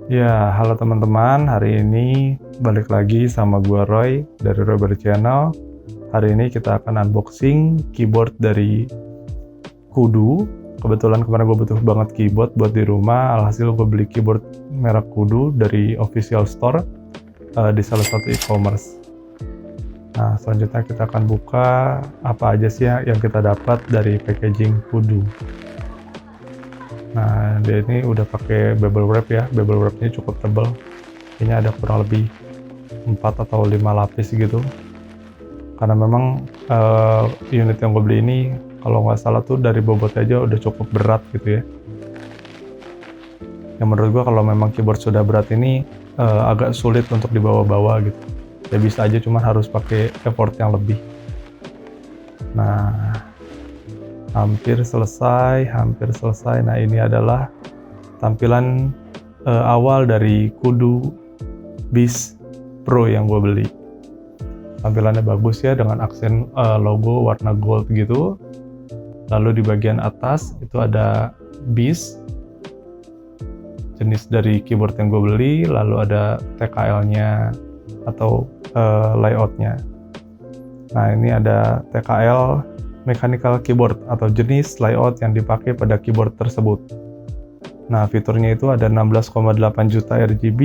Ya, halo teman-teman. Hari ini balik lagi sama gua Roy dari Roy Channel. Hari ini kita akan unboxing keyboard dari Kudu. Kebetulan kemarin gue butuh banget keyboard buat di rumah. Alhasil gue beli keyboard merek Kudu dari official store di salah satu e-commerce. Nah, selanjutnya kita akan buka apa aja sih yang kita dapat dari packaging Kudu. Nah, dia ini udah pakai bubble wrap ya. Bubble wrapnya cukup tebal. Kayaknya ada kurang lebih 4 atau 5 lapis gitu. Karena memang unit yang gue beli ini kalau nggak salah tuh dari bobotnya aja udah cukup berat gitu ya. Yang menurut gue kalau memang keyboard sudah berat ini agak sulit untuk dibawa-bawa gitu. Ya bisa aja, cuma harus pakai effort yang lebih. Nah, hampir selesai. Nah, ini adalah tampilan awal dari Kudu Beast Pro yang gue beli. Tampilannya bagus ya, dengan aksen logo warna gold gitu. Lalu di bagian atas itu ada Beast, jenis dari keyboard yang gue beli. Lalu ada TKL-nya atau layout-nya. Nah, ini ada TKL mechanical keyboard atau jenis layout yang dipakai pada keyboard tersebut. Nah, fiturnya itu ada 16,8 juta RGB,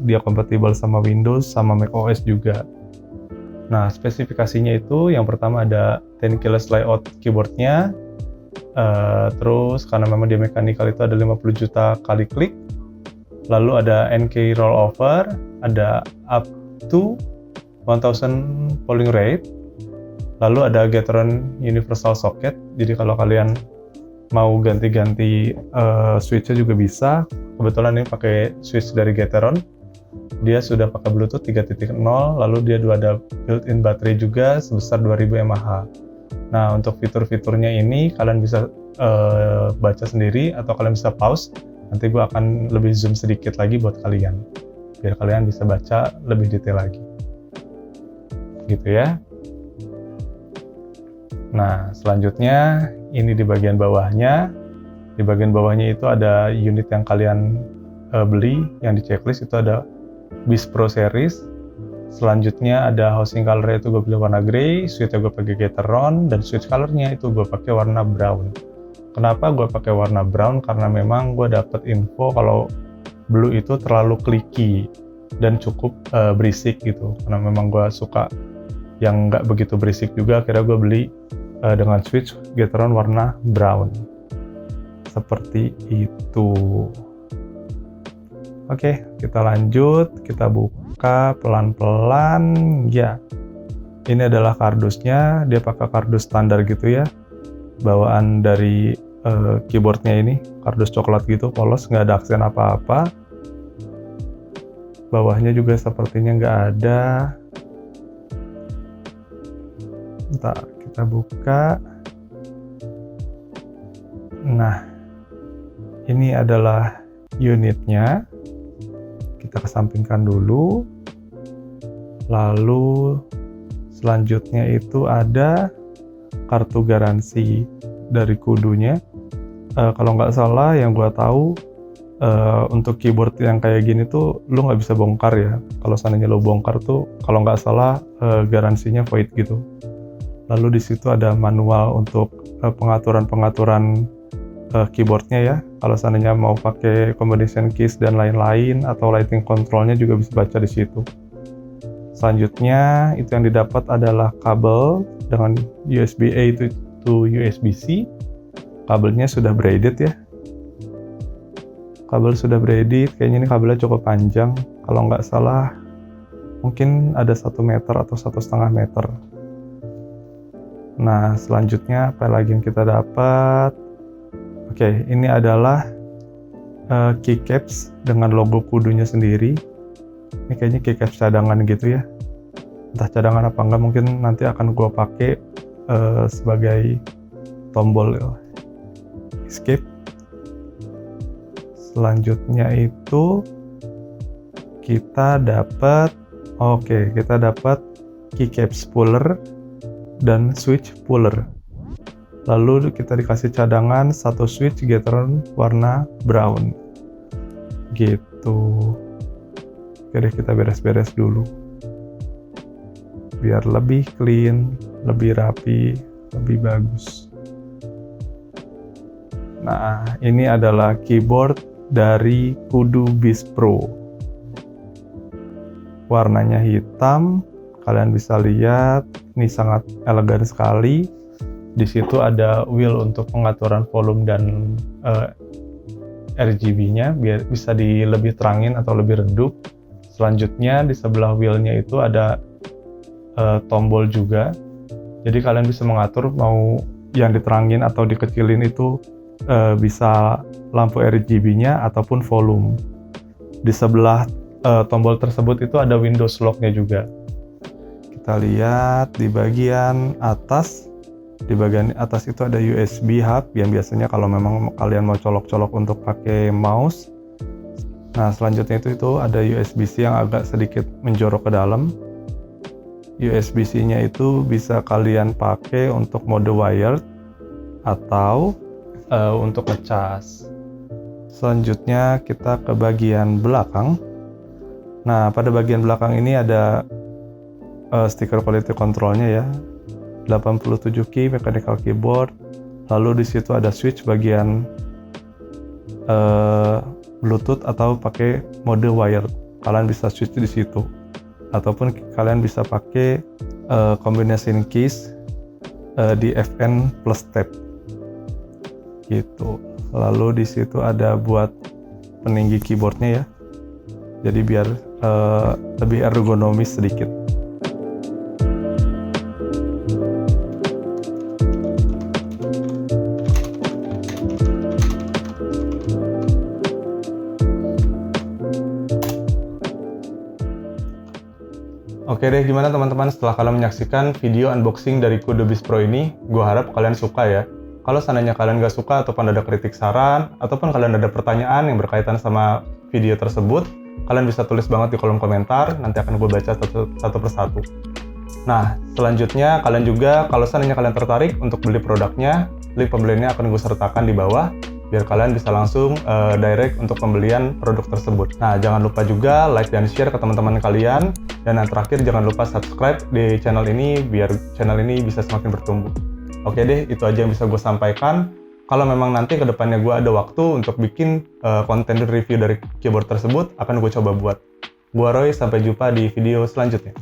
dia kompatibel sama Windows sama macOS juga. Nah, spesifikasinya itu yang pertama ada 10 keyless layout keyboardnya, terus karena memang dia mechanical itu ada 50 juta kali klik, lalu ada NK rollover, ada up to 1000 polling rate, lalu ada Gateron Universal Socket, jadi kalau kalian mau ganti-ganti switch-nya juga bisa. Kebetulan ini pakai switch dari Gateron, dia sudah pakai Bluetooth 3.0, lalu dia ada built-in baterai juga sebesar 2000 mAh. Nah, untuk fitur-fiturnya ini kalian bisa baca sendiri atau kalian bisa pause. Nanti gue akan lebih zoom sedikit lagi buat kalian, biar kalian bisa baca lebih detail lagi. Gitu ya. Nah, selanjutnya ini di bagian bawahnya. Di bagian bawahnya itu ada unit yang kalian beli, yang di checklist itu ada Beast Pro Series. Selanjutnya ada housing color itu gue beli warna grey, switch gue pakai Gateron, dan switch colornya itu gue pakai warna brown. Kenapa gue pakai warna brown? Karena memang gue dapet info kalau blue itu terlalu clicky dan cukup berisik gitu. Karena memang gue suka yang nggak begitu berisik juga, akhirnya gue beli dengan switch Gateron warna brown. Seperti itu. Oke, kita lanjut, kita buka pelan-pelan ya. Ini adalah kardusnya, dia pakai kardus standar gitu ya. Bawaan dari keyboardnya ini, kardus coklat gitu, polos, nggak ada aksen apa-apa. Bawahnya juga sepertinya nggak ada. Bentar, kita buka. Nah, ini adalah unitnya. Kita kesampingkan dulu. Lalu selanjutnya itu ada kartu garansi dari Kudunya. Kalau nggak salah yang gua tahu untuk keyboard yang kayak gini tuh lu nggak bisa bongkar ya. Kalau seandainya lu bongkar tuh kalau nggak salah garansinya void gitu. Lalu di situ ada manual untuk pengaturan keyboardnya ya. Kalau seandainya mau pakai combination keys dan lain-lain atau lighting controlnya juga bisa baca di situ. Selanjutnya itu yang didapat adalah kabel dengan USB-A to USB-C. Kabelnya sudah braided ya. Kabel sudah braided, kayaknya ini kabelnya cukup panjang. Kalau nggak salah mungkin ada 1 meter atau 1,5 meter. Nah, selanjutnya apa lagi yang kita dapat? Oke, ini adalah keycaps dengan logo Kudunya sendiri. Ini kayaknya keycaps cadangan gitu ya. Entah cadangan apa enggak, mungkin nanti akan gue pakai sebagai tombol escape. Selanjutnya itu kita dapat keycaps puller dan switch puller. Lalu kita dikasih cadangan satu switch Gateron warna brown. gitu. Oke deh, kita beres-beres dulu biar lebih clean, lebih rapi, lebih bagus. Nah, ini adalah keyboard dari Kudu Beast Pro. Warnanya hitam, kalian bisa lihat ini sangat elegan sekali. Di situ ada wheel untuk pengaturan volume dan RGB-nya biar bisa lebih terangin atau lebih redup. Selanjutnya di sebelah wheel-nya itu ada tombol juga. Jadi kalian bisa mengatur mau yang diterangin atau dikecilin itu bisa lampu RGB-nya ataupun volume. Di sebelah tombol tersebut itu ada Windows lock-nya juga. Kita lihat di bagian atas. Di bagian atas itu ada USB hub yang biasanya kalau memang kalian mau colok-colok untuk pakai mouse. Nah, selanjutnya itu ada USB-C yang agak sedikit menjorok ke dalam. USB-C-nya itu bisa kalian pakai untuk mode wired atau untuk ngecas. Selanjutnya kita ke bagian belakang. Nah, pada bagian belakang ini ada stiker quality control-nya ya. 87 key mechanical keyboard. Lalu di situ ada switch bagian Bluetooth atau pakai mode wired. Kalian bisa switch di situ. Ataupun kalian bisa pakai combination keys di FN plus tab. Gitu. Lalu di situ ada buat peninggi keyboardnya ya. Jadi biar lebih ergonomis sedikit. Oke deh, gimana teman-teman setelah kalian menyaksikan video unboxing dari Kudu Beast Pro ini? Gue harap kalian suka ya. Kalau seandainya kalian gak suka ataupun ada kritik saran, ataupun kalian ada pertanyaan yang berkaitan sama video tersebut, kalian bisa tulis banget di kolom komentar, nanti akan gue baca satu persatu. Nah, selanjutnya kalian juga, kalau seandainya kalian tertarik untuk beli produknya, link pembeliannya akan gue sertakan di bawah, biar kalian bisa langsung direct untuk pembelian produk tersebut. Nah, jangan lupa juga like dan share ke teman-teman kalian. Dan yang terakhir, jangan lupa subscribe di channel ini, biar channel ini bisa semakin bertumbuh. Oke deh, itu aja yang bisa gue sampaikan. Kalau memang nanti ke depannya gue ada waktu untuk bikin konten review dari keyboard tersebut, akan gue coba buat. Gua Roy, sampai jumpa di video selanjutnya.